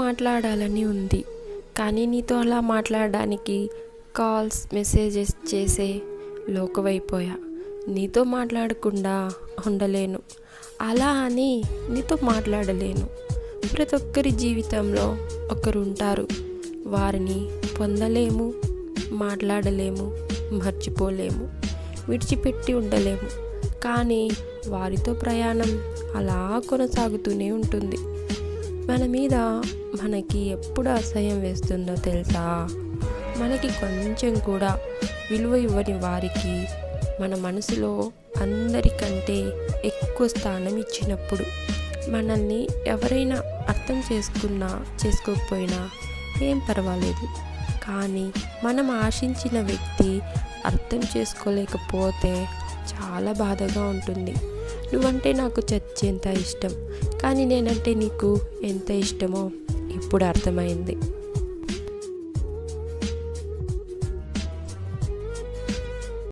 మాట్లాడాలని ఉంది, కానీ నీతో అలా మాట్లాడడానికి కాల్స్ మెసేజెస్ చేసే లోకువైపోయా. నీతో మాట్లాడకుండా ఉండలేను, అలా అని నీతో మాట్లాడలేను. ప్రతి ఒక్కరి జీవితంలో ఒకరు ఉంటారు, వారిని పొందలేము, మాట్లాడలేము, మర్చిపోలేము, విడిచిపెట్టి ఉండలేము. కానీ వారితో ప్రయాణం అలా కొనసాగుతూనే ఉంటుంది. మన మీద మనకి ఎప్పుడు అసహ్యం వేస్తుందో తెలుసా? మనకి కొంచెం కూడా విలువ ఇవ్వని వారికి మన మనసులో అందరికంటే ఎక్కువ స్థానం ఇచ్చినప్పుడు. మనల్ని ఎవరైనా అర్థం చేసుకున్నా చేసుకోకపోయినా ఏం పర్వాలేదు, కానీ మనం ఆశించిన వ్యక్తి అర్థం చేసుకోలేకపోతే చాలా బాధగా ఉంటుంది. నువ్వంటే నాకు చచ్చేంత ఇష్టం, కానీ నేనంటే నీకు ఎంత ఇష్టమో ఇప్పుడు అర్థమైంది.